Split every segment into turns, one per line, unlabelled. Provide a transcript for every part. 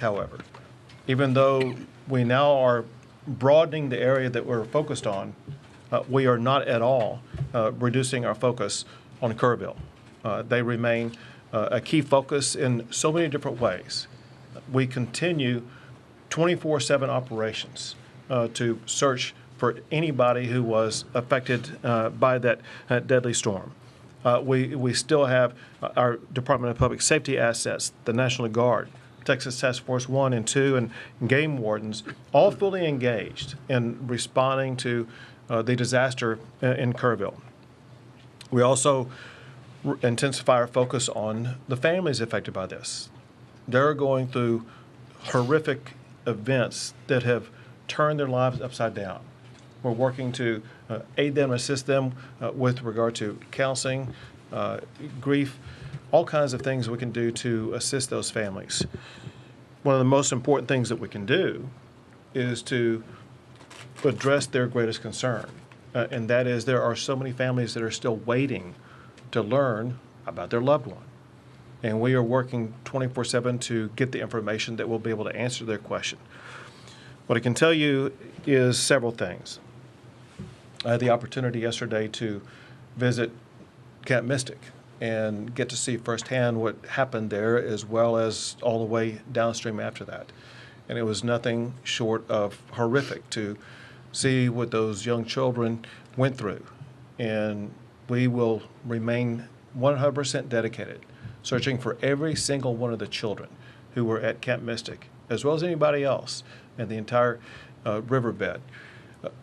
However, even though we now are broadening the area that we're focused on, we are not at all reducing our focus on Kerrville. They remain a key focus in so many different ways. We continue 24/7 operations to search for anybody who was affected by that deadly storm. We still have our Department of Public Safety assets, the National Guard, Texas Task Force 1 and 2, and game wardens, all fully engaged in responding to the disaster in Kerrville. We also intensify our focus on the families affected by this. They're going through horrific events that have turned their lives upside down. We're working to aid them, assist them with regard to counseling, grief, all kinds of things we can do to assist those families. One of the most important things that we can do is to address their greatest concern, and that is there are so many families that are still waiting to learn about their loved one. And we are working 24/7 to get the information that will be able to answer their question. What I can tell you is several things. I had the opportunity yesterday to visit Camp Mystic and get to see firsthand what happened there, as well as all the way downstream after that. And it was nothing short of horrific to see what those young children went through. And we will remain 100% dedicated, searching for every single one of the children who were at Camp Mystic, as well as anybody else in the entire riverbed,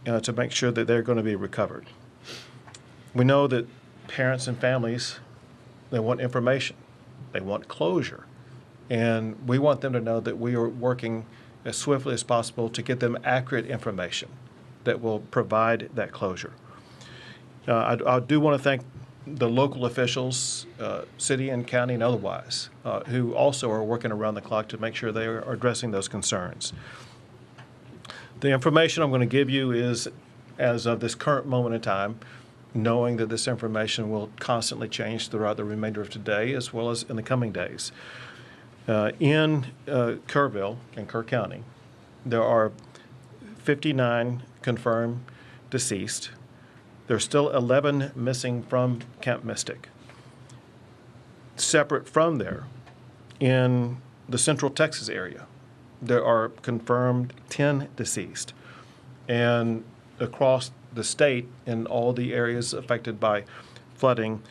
to make sure that they're going to be recovered. We know that parents and families, they want information, they want closure, and we want them to know that we are working as swiftly as possible to get them accurate information that will provide that closure. I do want to thank the local officials, city and county and otherwise, who also are working around the clock to make sure they are addressing those concerns. The information I'm going to give you is as of this current moment in time, knowing that this information will constantly change throughout the remainder of today as well as in the coming days. In Kerrville and Kerr County, there are 59 confirmed deceased. There's still 11 missing from Camp Mystic. Separate from there, in the Central Texas area, there are confirmed 10 deceased. And across the state, in all the areas affected by flooding,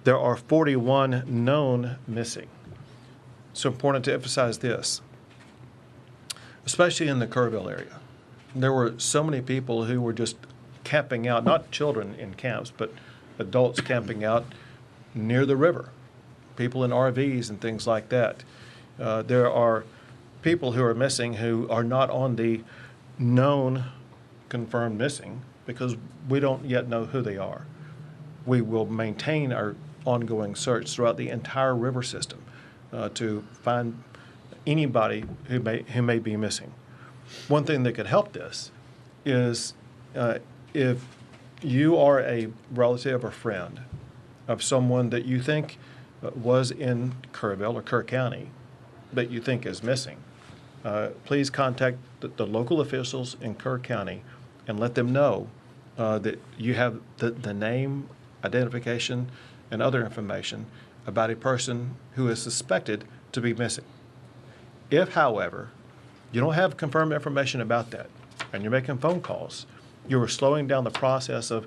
there are 41 known missing. It's important to emphasize this, especially in the Kerrville area. There were so many people who were just camping out, not children in camps, but adults camping out near the river, people in RVs and things like that. There are people who are missing who are not on the known confirmed missing because we don't yet know who they are. We will maintain our ongoing search throughout the entire river system to find anybody who may be missing. One thing that could help this is if you are a relative or friend of someone that you think was in Kerrville or Kerr County that you think is missing, please contact the local officials in Kerr County and let them know that you have the name, identification, and other information about a person who is suspected to be missing. If, however, you don't have confirmed information about that and you're making phone calls, you are slowing down the process of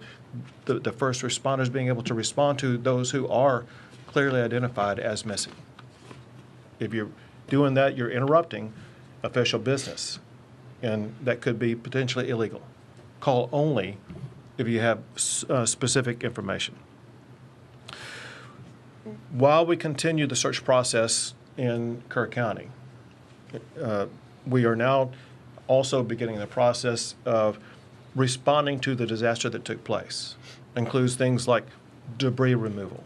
the first responders being able to respond to those who are clearly identified as missing. If you're doing that, you're interrupting official business, and that could be potentially illegal. Call only if you have specific information. While we continue the search process in Kerr County, we are now also beginning the process of responding to the disaster that took place. Includes things like debris removal.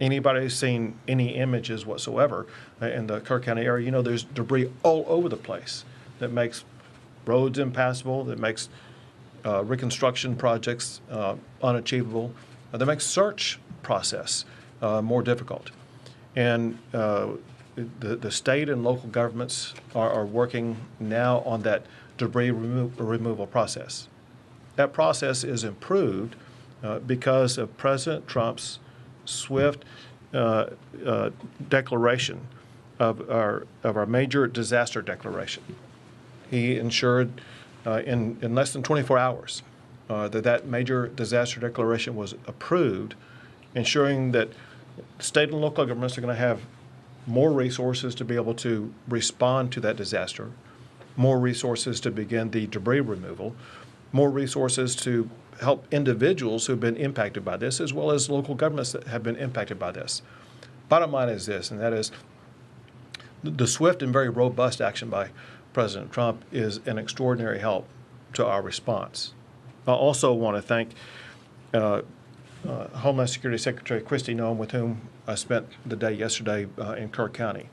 Anybody who's seen any images whatsoever in the Kerr County area, you know there's debris all over the place that makes roads impassable, that makes reconstruction projects unachievable, that makes search process more difficult. And the state and local governments are working now on that debris removal process. That process is improved because of President Trump's swift declaration of our major disaster declaration. He ensured in less than 24 hours that major disaster declaration was approved, ensuring that state and local governments are going to have more resources to be able to respond to that disaster, more resources to begin the debris removal, more resources to help individuals who've been impacted by this, as well as local governments that have been impacted by this. Bottom line is this, and that is the swift and very robust action by President Trump is an extraordinary help to our response. I also want to thank Homeland Security Secretary Kristi Noem, with whom I spent the day yesterday in Kerr County.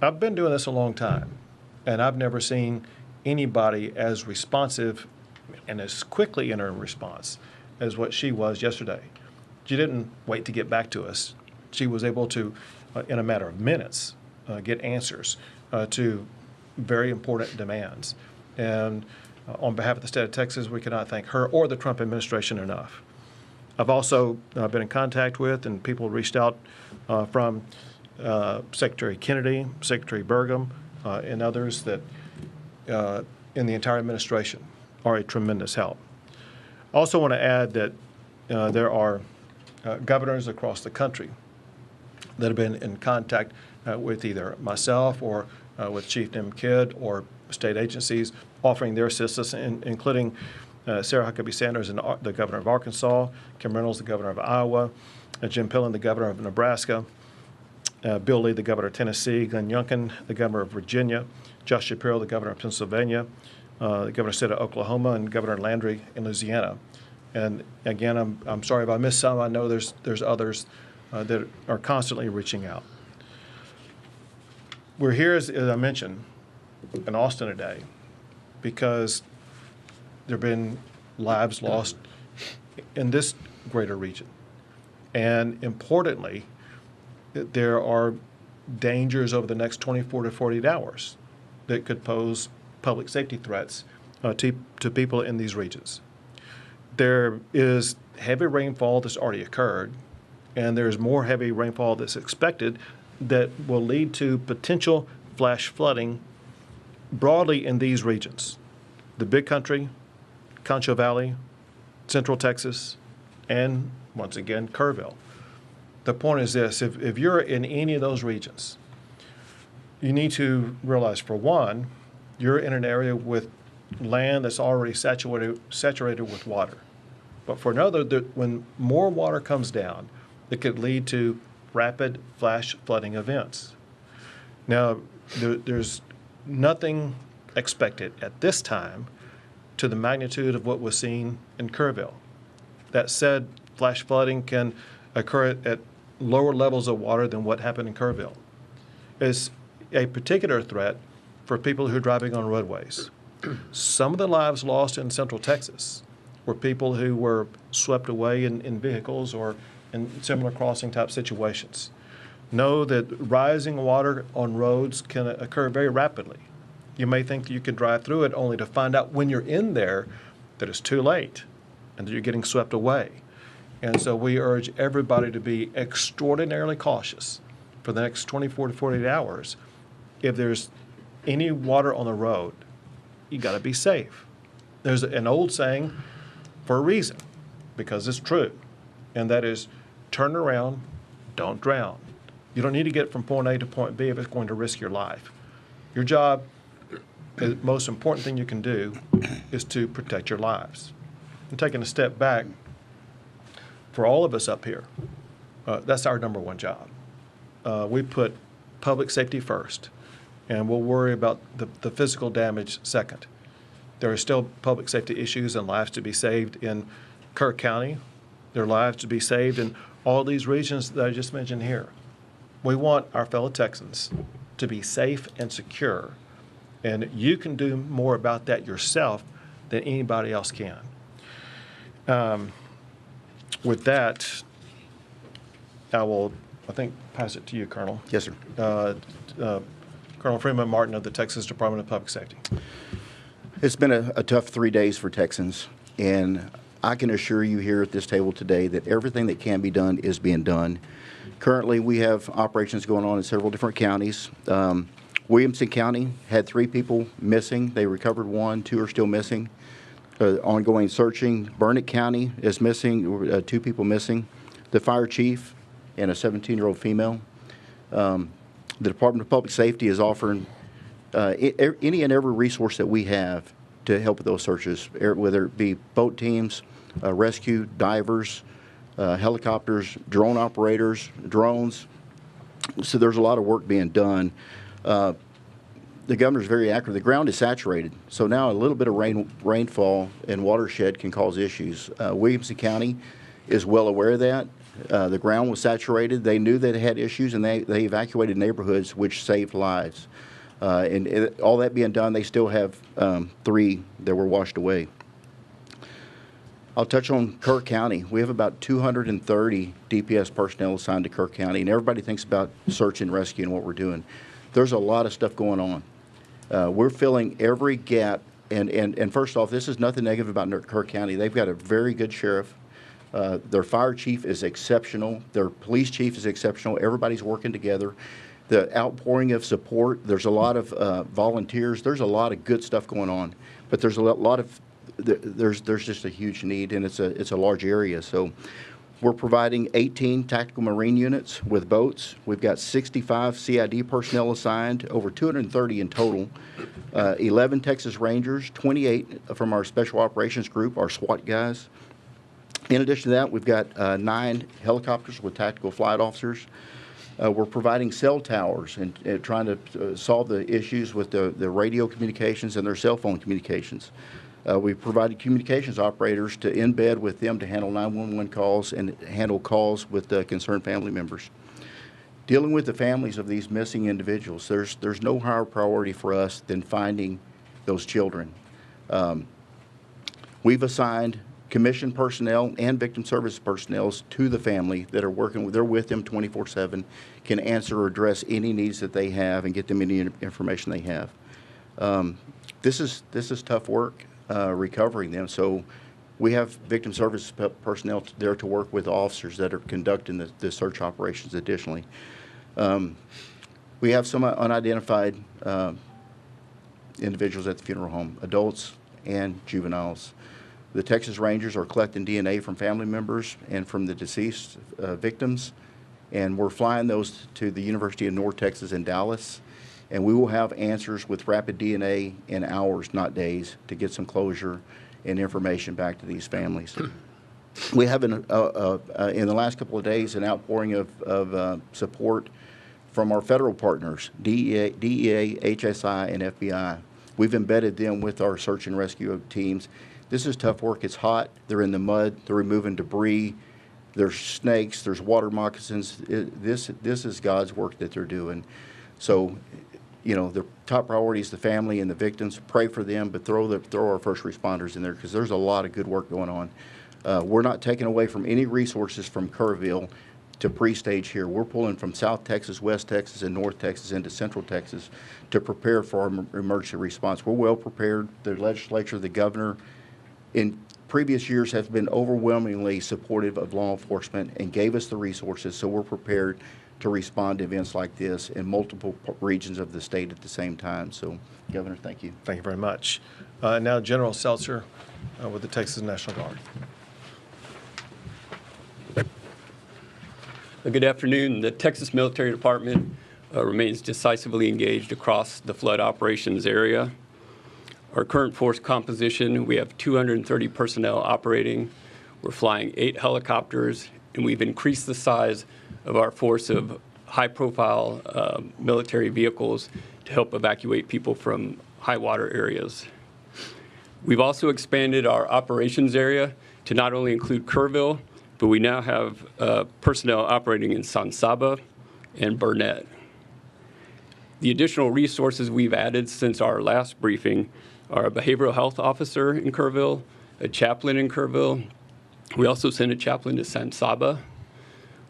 I've been doing this a long time, and I've never seen anybody as responsive and as quickly in her response as what she was yesterday. She didn't wait to get back to us. She was able to, in a matter of minutes, get answers to very important demands. And on behalf of the state of Texas, we cannot thank her or the Trump administration enough. I've also been in contact with, and people reached out from Secretary Kennedy, Secretary Burgum, and others that in the entire administration are a tremendous help. I also want to add that there are governors across the country that have been in contact with either myself or with Chief Nim Kidd or state agencies offering their assistance, including Sarah Huckabee Sanders, the governor of Arkansas, Kim Reynolds, the governor of Iowa, Jim Pillen, the governor of Nebraska, Bill Lee, the governor of Tennessee, Glenn Youngkin, the governor of Virginia, Josh Shapiro, the governor of Pennsylvania, the governor of the state of Oklahoma, and Governor Landry in Louisiana. And again, I'm sorry if I missed some. I know there's others that are constantly reaching out. We're here, as I mentioned, in Austin today because there have been lives lost in this greater region. And importantly, there are dangers over the next 24 to 48 hours that could pose public safety threats to people in these regions. There is heavy rainfall that's already occurred, and there's more heavy rainfall that's expected that will lead to potential flash flooding broadly in these regions: the Big Country, Concho Valley, Central Texas, and once again, Kerrville. The point is this: if you're in any of those regions, you need to realize, for one, you're in an area with land that's already saturated with water. But for another, when more water comes down, it could lead to rapid flash flooding events. Now, there's nothing expected at this time to the magnitude of what was seen in Kerrville. That said, flash flooding can occur at lower levels of water than what happened in Kerrville. It's a particular threat for people who are driving on roadways. Some of the lives lost in Central Texas were people who were swept away in vehicles or in similar crossing type situations. Know that rising water on roads can occur very rapidly. You may think that you can drive through it, only to find out when you're in there that it's too late and that you're getting swept away. And so we urge everybody to be extraordinarily cautious for the next 24 to 48 hours. If there's any water on the road, you got to be safe. There's an old saying for a reason, because it's true, and that is, turn around, don't drown. You don't need to get from point A to point B if it's going to risk your life. Your job, the most important thing you can do, is to protect your lives. And taking a step back, for all of us up here, that's our number one job. We put public safety first, and we'll worry about the physical damage second. There are still public safety issues and lives to be saved in Kerr County. There are lives to be saved in all these regions that I just mentioned here. We want our fellow Texans to be safe and secure, and you can do more about that yourself than anybody else can. With that, I will I think, pass it to you, Colonel.
Yes, sir.
Colonel Freeman Martin of the Texas Department of Public Safety.
It's been a tough 3 days for Texans, and I can assure you here at this table today that everything that can be done is being done. Currently, we have operations going on in several different counties. Williamson County had 3 people missing. They recovered 1, 2 are still missing. Ongoing searching. Burnett County is missing, 2 people missing. The fire chief and a 17-year-old female. The Department of Public Safety is offering any and every resource that we have to help with those searches, whether it be boat teams, rescue, divers, helicopters, drone operators, drones. So there's a lot of work being done. The governor's very accurate. The ground is saturated, so now a little bit of rainfall and watershed can cause issues. Williamson County is well aware of that. The ground was saturated. They knew that it had issues, and they evacuated neighborhoods, which saved lives. And all that being done, they still have 3 that were washed away. I'll touch on Kirk County. We have about 230 DPS personnel assigned to Kirk County, and everybody thinks about search and rescue and what we're doing. There's a lot of stuff going on. We're filling every gap, and first off, this is nothing negative about Kirk County. They've got a very good sheriff. Their fire chief is exceptional. Their police chief is exceptional. Everybody's working together. The outpouring of support, there's a lot of volunteers. There's a lot of good stuff going on, but there's a lot of there's just a huge need, and it's a large area. So we're providing 18 tactical marine units with boats. We've got 65 CID personnel assigned, over 230 in total, 11 Texas Rangers, 28 from our Special Operations Group, our SWAT guys. In addition to that, we've got 9 helicopters with tactical flight officers. We're providing cell towers and trying to solve the issues with the radio communications and their cell phone communications. We've provided communications operators to embed with them to handle 911 calls and handle calls with concerned family members. Dealing with the families of these missing individuals, there's no higher priority for us than finding those children. We've assigned commissioned personnel and victim service personnel to the family that are working. They're with them 24/7, can answer or address any needs that they have and get them any information they have. This is tough work, recovering them. So we have victim service personnel there to work with officers that are conducting the search operations additionally. We have some unidentified individuals at the funeral home, adults and juveniles. The Texas Rangers are collecting DNA from family members and from the deceased victims, and we're flying those to the University of North Texas in Dallas, and we will have answers with rapid DNA in hours, not days, to get some closure and information back to these families. We have, in the last couple of days, an outpouring of support from our federal partners, DEA, HSI, and FBI. We've embedded them with our search and rescue teams. This is tough work. It's hot. They're in the mud. They're removing debris. There's snakes. There's water moccasins. This is God's work that they're doing. So, you know, the top priority is the family and the victims. Pray for them, but throw our first responders in there, because there's a lot of good work going on. We're not taking away from any resources from Kerrville to pre-stage here. We're pulling from South Texas, West Texas, and North Texas into Central Texas to prepare for our emergency response. We're well prepared. The legislature, the governor, in previous years have been overwhelmingly supportive of law enforcement and gave us the resources, so we're prepared to respond to events like this in multiple regions of the state at the same time. So, Governor, thank you.
Thank you very much. Now, General Seltzer with the Texas National Guard.
Good afternoon. The Texas Military Department remains decisively engaged across the flood operations area. Our current force composition, we have 230 personnel operating. We're flying 8 helicopters, and we've increased the size of our force of high-profile military vehicles to help evacuate people from high water areas. We've also expanded our operations area to not only include Kerrville, but we now have personnel operating in San Saba and Burnett. The additional resources we've added since our last briefing are a behavioral health officer in Kerrville, a chaplain in Kerrville. We also sent a chaplain to San Saba.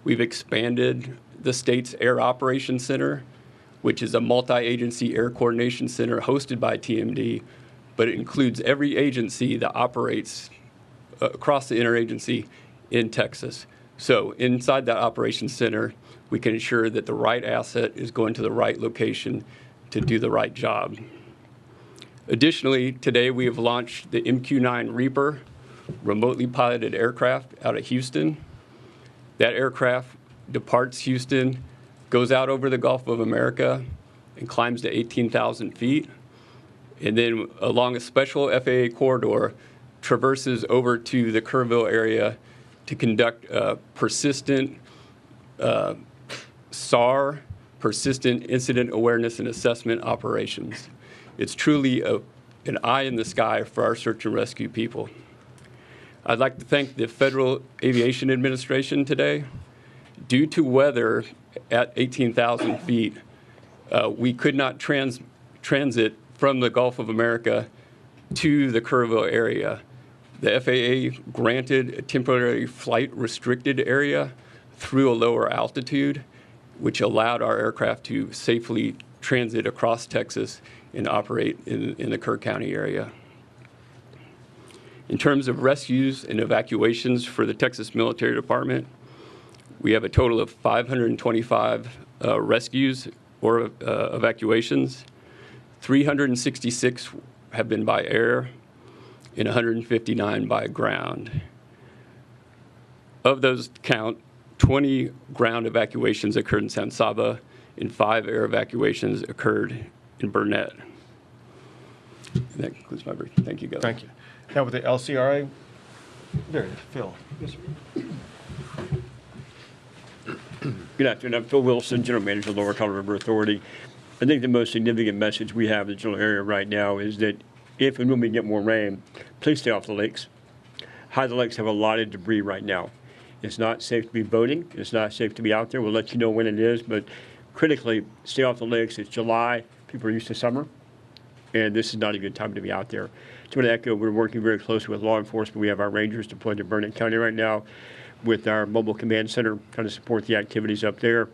We've expanded the state's Air Operations Center, which is a multi-agency air coordination center hosted by TMD, but it includes every agency that operates across the interagency in Texas. So inside that operations center, we can ensure that the right asset is going to the right location to do the right job. Additionally, today we have launched the MQ-9 Reaper remotely piloted aircraft out of Houston. That aircraft departs Houston, goes out over the Gulf of America, and climbs to 18,000 feet. And then along a special FAA corridor, traverses over to the Kerrville area to conduct persistent SAR, persistent incident awareness and assessment operations. It's truly an eye in the sky for our search and rescue people. I'd like to thank the Federal Aviation Administration today. Due to weather at 18,000 feet, we could not transit from the Gulf of America to the Kerrville area. The FAA granted a temporary flight restricted area through a lower altitude, which allowed our aircraft to safely transit across Texas and operate in the Kerr County area. In terms of rescues and evacuations for the Texas Military Department, we have a total of 525 rescues or evacuations. 366 have been by air and 159 by ground. Of those count, 20 ground evacuations occurred in San Saba and 5 air evacuations occurred in Burnett. And that concludes my brief. Thank you, Governor.
Thank you. Now with the LCRA, there it is, Phil. Yes, sir.
Good afternoon. I'm Phil Wilson, General Manager of the Lower Colorado River Authority. I think the most significant message we have in the general area right now is that if and when we get more rain, please stay off the lakes. The lakes have a lot of debris right now. It's not safe to be boating. It's not safe to be out there. We'll let you know when it is, but critically, stay off the lakes. It's July. People are used to summer, and this is not a good time to be out there. So to echo, we're working very closely with law enforcement. We have our rangers deployed to Burnett County right now with our mobile command center trying to support the activities up there.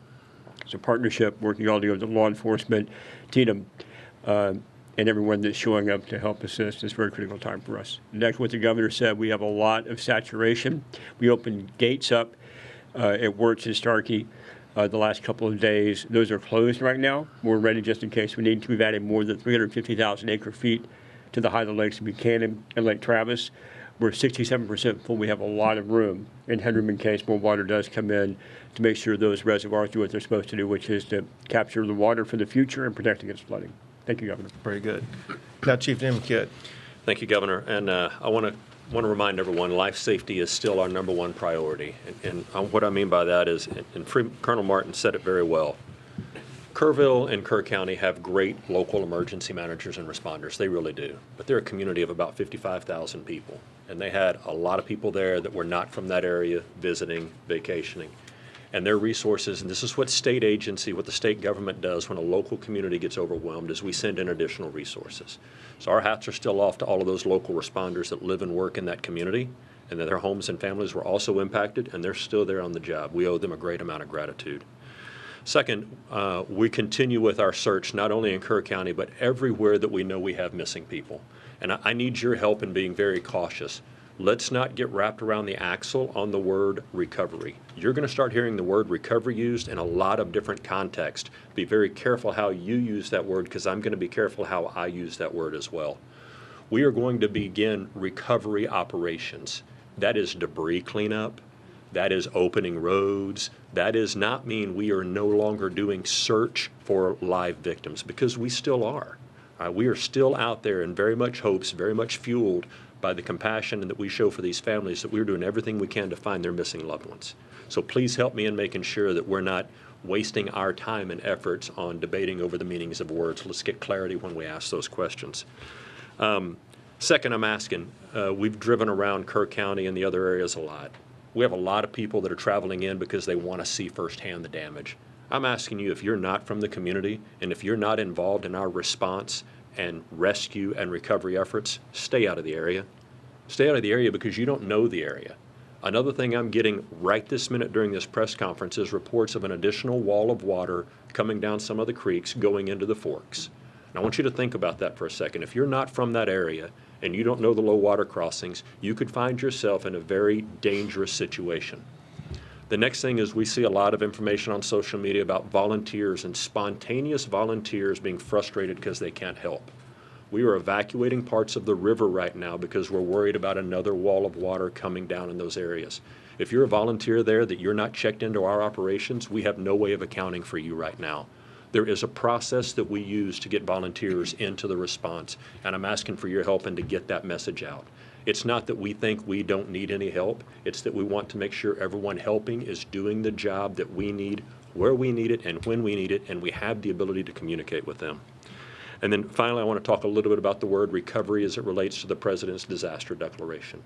It's a partnership working all together with law enforcement, TDM, and everyone that's showing up to help assist. It's a very critical time for us. Next, what the governor said, we have a lot of saturation. We opened gates up at Wirtz and Starkey the last couple of days. Those are closed right now. We're ready just in case we need to. We've added more than 350,000 acre feet to the height of the lakes of Buchanan and Lake Travis. We're 67% full. We have a lot of room in headroom in case more water does come in to make sure those reservoirs do what they're supposed to do, which is to capture the water for the future and protect against flooding. Thank you, Governor.
Very good. Now, Chief Nimkit.
Thank you, Governor. And I want to remind everyone, life safety is still our #1 priority. And what I mean by that is, and Colonel Martin said it very well, Kerrville and Kerr County have great local emergency managers and responders. They really do. But they're a community of about 55,000 people. And they had a lot of people there that were not from that area visiting, vacationing. And their resources, and this is what state agency, what the state government does when a local community gets overwhelmed, is we send in additional resources. So our hats are still off to all of those local responders that live and work in that community, and that their homes and families were also impacted, and they're still there on the job. We owe them a great amount of gratitude. Second, we continue with our search, not only in Kerr County, but everywhere that we know we have missing people. And I need your help in being very cautious. Let's not get wrapped around the axle on the word recovery. You're going to start hearing the word recovery used in a lot of different contexts. Be very careful how you use that word, because I'm going to be careful how I use that word as well. We are going to begin recovery operations. That is debris cleanup. That is opening roads. That does not mean we are no longer doing search for live victims, because we still are. We are still out there in very much hopes, very much fueled by the compassion that we show for these families, that we're doing everything we can to find their missing loved ones. So please help me in making sure that we're not wasting our time and efforts on debating over the meanings of words. Let's get clarity when we ask those questions. Second, I'm asking, we've driven around Kerr County and the other areas a lot. We have a lot of people that are traveling in because they want to see firsthand the damage. I'm asking you, if you're not from the community and if you're not involved in our response and rescue and recovery efforts, stay out of the area. Stay out of the area because you don't know the area. Another thing I'm getting right this minute during this press conference is reports of an additional wall of water coming down some of the creeks going into the forks. And I want you to think about that for a second. If you're not from that area and you don't know the low water crossings, you could find yourself in a very dangerous situation. The next thing is we see a lot of information on social media about volunteers and spontaneous volunteers being frustrated because they can't help. We are evacuating parts of the river right now because we're worried about another wall of water coming down in those areas. If you're a volunteer there that you're not checked into our operations, we have no way of accounting for you right now. There is a process that we use to get volunteers into the response, and I'm asking for your help and to get that message out. It's not that we think we don't need any help. It's that we want to make sure everyone helping is doing the job that we need, where we need it, and when we need it, and we have the ability to communicate with them. And then finally, I want to talk a little bit about the word recovery as it relates to the President's disaster declaration.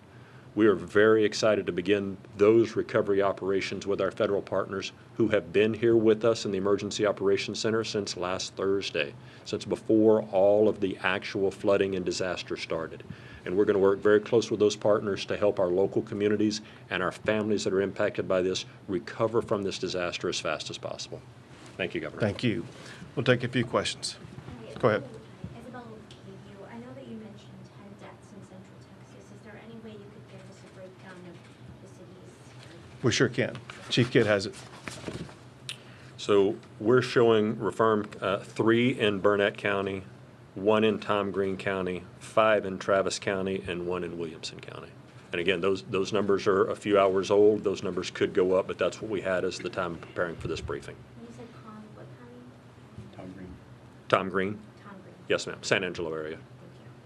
We are very excited to begin those recovery operations with our federal partners who have been here with us in the Emergency Operations Center since last Thursday, since before all of the actual flooding and disaster started. And we're going to work very close with those partners to help our local communities and our families that are impacted by this recover from this disaster as fast as possible. Thank you, Governor.
Thank you. We'll take a few questions. Go ahead.
Isabel, I know that you mentioned 10 deaths in Central Texas. Is there any way you could give us a breakdown of the cities?
We sure can. Chief Kidd has it.
So we're showing, reaffirmed 3 in Burnett County, 1 in Tom Green County, 5 in Travis County, and 1 in Williamson County. And again, those numbers are a few hours old. Those numbers could go up, but that's what we had as the time preparing for this briefing.
You said what county?
Tom Green.
Tom Green?
Tom Green.
Yes, ma'am. San Angelo area.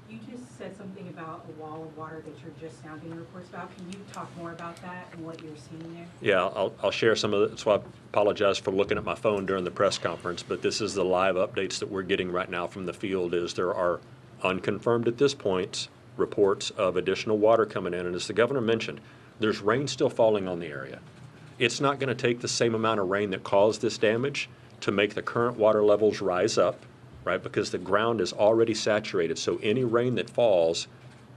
Thank
You just said something about a wall of water that you're just now getting reports about. Can you talk more about that and what you're seeing there?
Yeah, I'll share some of it. So I apologize for looking at my phone during the press conference, but this is the live updates that we're getting right now from the field. Is there are unconfirmed at this point reports of additional water coming in. And as the governor mentioned, there's rain still falling on the area. It's not going to take the same amount of rain that caused this damage to make the current water levels rise up, right? Because the ground is already saturated. So any rain that falls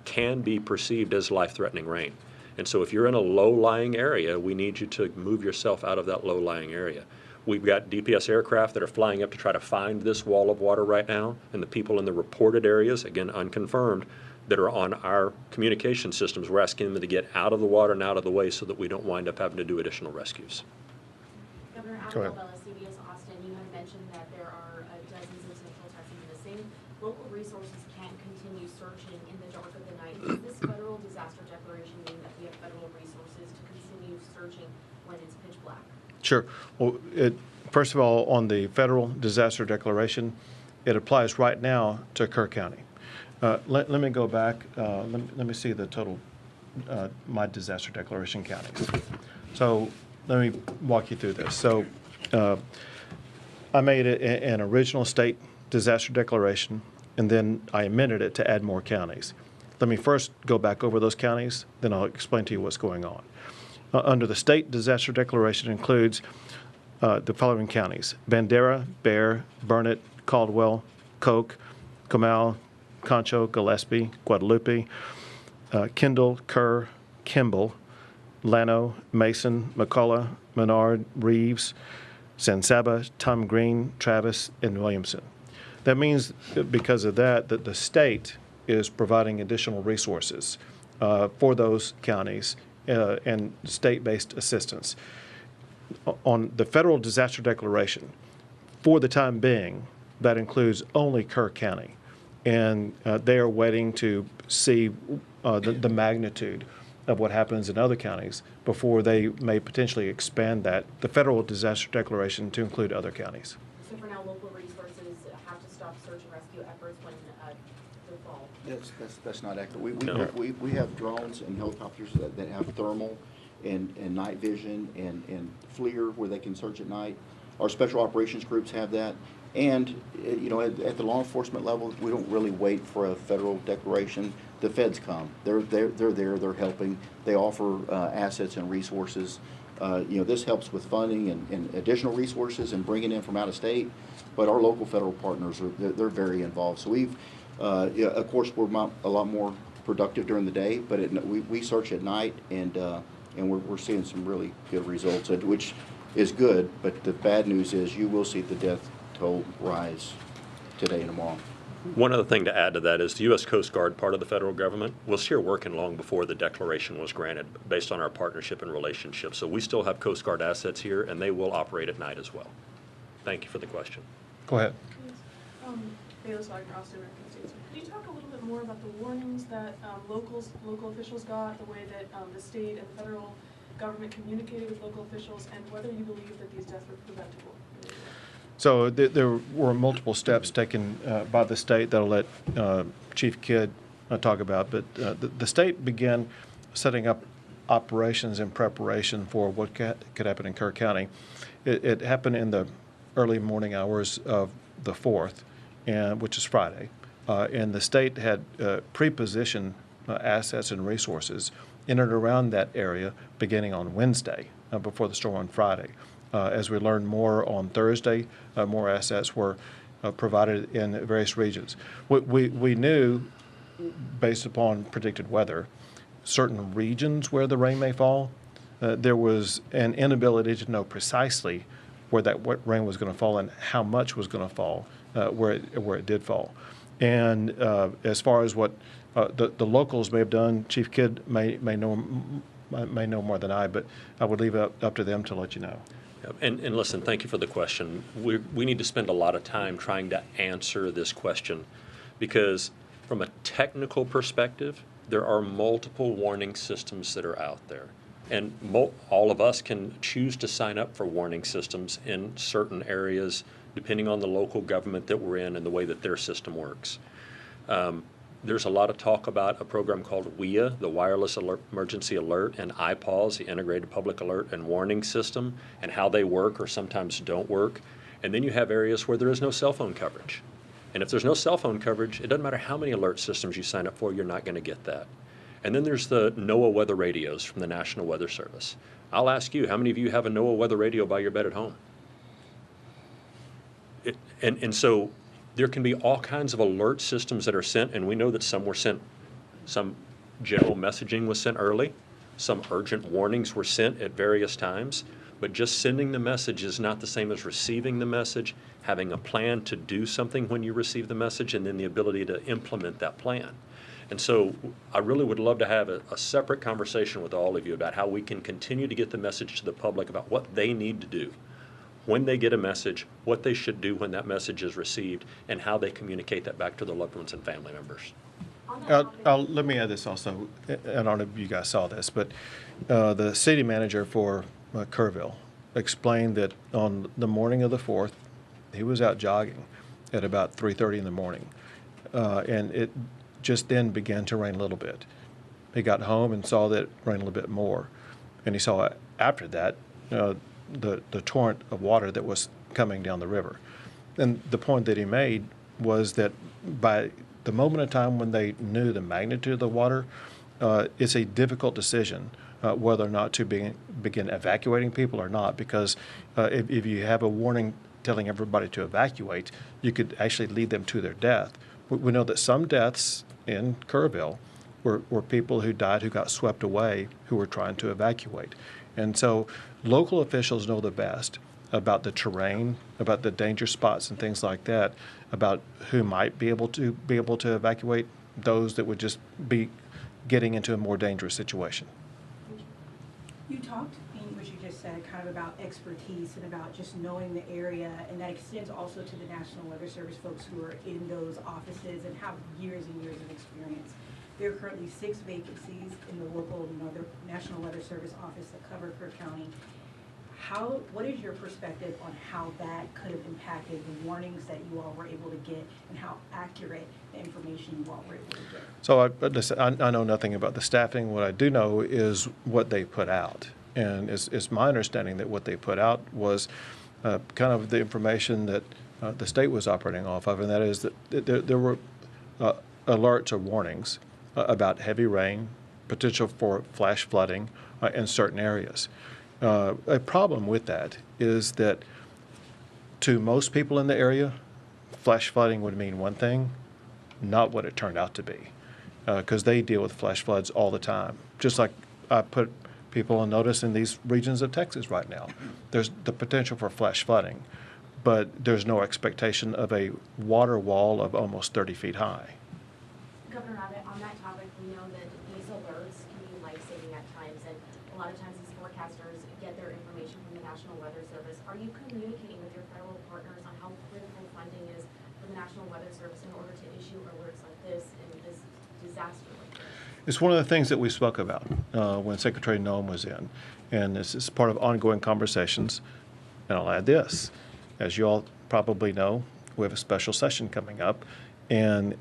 can be perceived as life-threatening rain. And so if you're in a low-lying area, we need you to move yourself out of that low-lying area. We've got DPS aircraft that are flying up to try to find this wall of water right now, and the people in the reported areas, again, unconfirmed, that are on our communication systems, we're asking them to get out of the water and out of the way so that we don't wind up having to do additional rescues.
Governor
Go ahead.
Abbott, CBS Austin, you had mentioned that there are dozens of Central Texans missing. Local resources can't continue searching in the dark of the night. Does this federal disaster declaration mean that we have federal resources to continue searching when it's pitch black?
Sure. Well, first of all, on the federal disaster declaration, it applies right now to Kerr County. Let me go back. Let me see the total, my disaster declaration counties. So let me walk you through this. So I made an original state disaster declaration, and then I amended it to add more counties. Let me first go back over those counties, then I'll explain to you what's going on. Under the state disaster declaration includes the following counties: Bandera, Bexar, Burnett, Caldwell, Coke, Comal, Concho, Gillespie, Guadalupe, Kendall, Kerr, Kimball, Llano, Mason, McCullough, Menard, Reeves, San Saba, Tom Green, Travis, and Williamson. That means because of that the state is providing additional resources for those counties and state-based assistance. On the federal disaster declaration, for the time being, that includes only Kerr County. And they are waiting to see the magnitude of what happens in other counties before they may potentially expand that, the federal disaster declaration, to include other counties.
So for now, local resources have to stop search and rescue efforts when they fall.
That's not accurate.
No.
We have drones and helicopters that have thermal and night vision and FLIR where they can search at night. Our special operations groups have that. And, you know, at the law enforcement level, we don't really wait for a federal declaration. The feds come. They're there, they're helping. They offer assets and resources. You know, this helps with funding and additional resources and bringing in from out of state. But our local federal partners, they're very involved. So we've, yeah, of course, we're a lot more productive during the day, but we search at night, and and we're seeing some really good results, which is good, but the bad news is you will see the death toll rise today and tomorrow.
One other thing to add to that is the U.S. Coast Guard, part of the federal government, was here working long before the declaration was granted based on our partnership and relationship. So we still have Coast Guard assets here, and they will operate at night as well. Thank you for the question.
Go ahead.
Bayless Wagner, Austin, American States. Could you talk a little bit more about the warnings that local officials got, the way that the state and the federal government communicated with local officials, and whether you believe that these deaths were preventable?
So there were multiple steps taken by the state that I'll let Chief Kidd talk about, but the state began setting up operations in preparation for what could happen in Kerr County. It happened in the early morning hours of the 4th, which is Friday, and the state had pre-positioned assets and resources in and around that area beginning on Wednesday before the storm on Friday. As we learned more on Thursday, more assets were provided in various regions. We knew, based upon predicted weather, certain regions where the rain may fall. There was an inability to know precisely where that rain was going to fall and how much was going to fall, where it did fall. And as far as what the locals may have done, Chief Kidd may know more than I, but I would leave it up to them to let you know.
And listen, thank you for the question. We need to spend a lot of time trying to answer this question because from a technical perspective, there are multiple warning systems that are out there. And all of us can choose to sign up for warning systems in certain areas depending on the local government that we're in and the way that their system works. There's a lot of talk about a program called WEA, the Wireless Emergency Alert, and IPAWS, the Integrated Public Alert and Warning System, and how they work or sometimes don't work. And then you have areas where there is no cell phone coverage. And if there's no cell phone coverage, it doesn't matter how many alert systems you sign up for, you're not going to get that. And then there's the NOAA weather radios from the National Weather Service. I'll ask you, how many of you have a NOAA weather radio by your bed at home? And so there can be all kinds of alert systems that are sent, and we know that some were sent, some general messaging was sent early, some urgent warnings were sent at various times, but just sending the message is not the same as receiving the message, having a plan to do something when you receive the message, and then the ability to implement that plan. And so I really would love to have a separate conversation with all of you about how we can continue to get the message to the public about what they need to do when they get a message, what they should do when that message is received, and how they communicate that back to their loved ones and family members.
Let me add this also. I don't know if you guys saw this, but the city manager for Kerrville explained that on the morning of the 4th, he was out jogging at about 3:30 in the morning, and it just then began to rain a little bit. He got home and saw that it rained a little bit more, and he saw after that the torrent of water that was coming down the river. And the point that he made was that by the moment in time when they knew the magnitude of the water, it's a difficult decision whether or not to begin evacuating people or not, because if you have a warning telling everybody to evacuate, you could actually lead them to their death. We know that some deaths in Kerrville were people who died who got swept away who were trying to evacuate. And so local officials know the best about the terrain, about the danger spots and things like that, about who might be able to evacuate, those that would just be getting into a more dangerous situation.
You talked in what you just said kind of about expertise and about just knowing the area, and that extends also to the National Weather Service folks who are in those offices and have years and years of experience. There are currently 6 vacancies in the local National Weather Service office that cover Kerr County. What is your perspective on how that could have impacted the warnings that you all were able to get and how accurate the information you all were able to get?
So I know nothing about the staffing. What I do know is what they put out. And it's my understanding that what they put out was kind of the information that the state was operating off of, and that is that there were alerts or warnings about heavy rain, potential for flash flooding in certain areas. A problem with that is that to most people in the area, flash flooding would mean one thing, not what it turned out to be, because they deal with flash floods all the time. Just like I put People will notice in these regions of Texas right now, there's the potential for flash flooding, but there's no expectation of a water wall of almost 30 feet high.
Governor Abbott, on that topic, we know that these alerts can be life-saving at times, and a lot of times these forecasters get their information from the National Weather Service. Are you communicating with your federal partners on how critical funding is for the National Weather Service in order to issue alerts like this and this disaster like this?
It's one of the things that we spoke about when Secretary Noem was in, and this is part of ongoing conversations. And I'll add this. As you all probably know, we have a special session coming up, and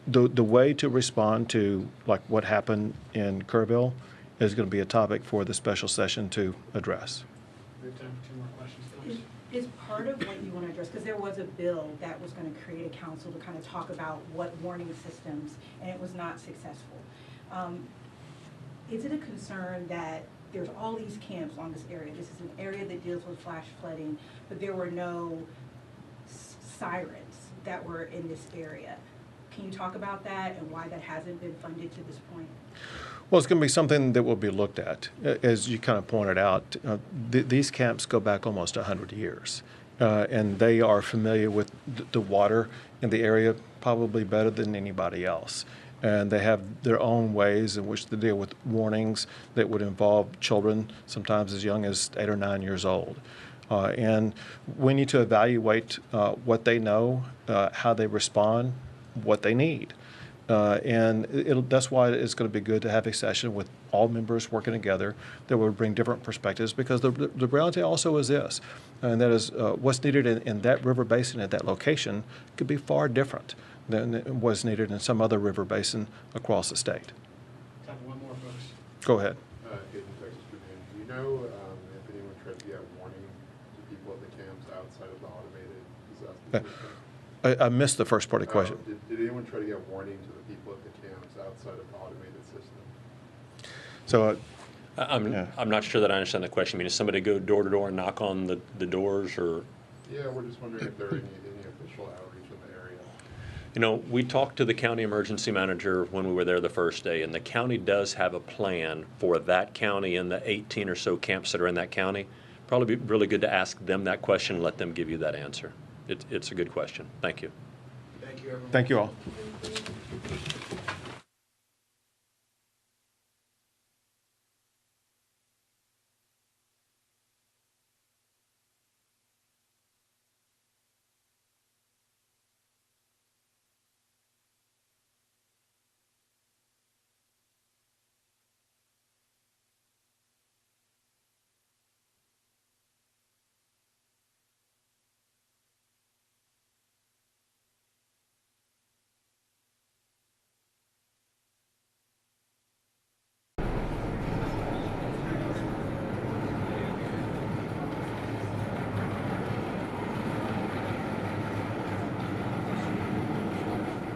the way to respond to like what happened in Kerrville is going to be a topic for the special session to address.
We have time for 2 more questions, folks.
Is part of what you want to address, because there was a bill that was going to create a council to kind of talk about what warning systems, and it was not successful. Is it a concern that there's all these camps on this area? This is an area that deals with flash flooding, but there were no sirens that were in this area. Can you talk about that and why that hasn't been funded to this point?
Well, it's going to be something that will be looked at. As you kind of pointed out, these camps go back almost 100 years, and they are familiar with the water in the area probably better than anybody else. And they have their own ways in which to deal with warnings that would involve children, sometimes as young as 8 or 9 years old. And we need to evaluate what they know, how they respond, what they need. And that's why it's going to be good to have a session with all members working together that would bring different perspectives, because the reality also is this, and that is what's needed in that river basin at that location could be far different than was needed in some other river basin across the state.
Time for 1 more, folks.
Go ahead.
In Texas Tribune, do you know if anyone tried to get warning to people at the camps outside of the automated disaster system?
I missed the first part of the question.
Did anyone try to get warning to the people at the camps outside of the automated system?
So
I'm not sure that I understand the question. I mean, does somebody go door to door and knock on the doors, or?
Yeah, we're just wondering if there are any official outreach in the area.
You know, we talked to the county emergency manager when we were there the first day, and the county does have a plan for that county and the 18 or so camps that are in that county. Probably be really good to ask them that question and let them give you that answer. It's a good question. Thank you.
Thank you, everyone.
thank you all.
Thank you.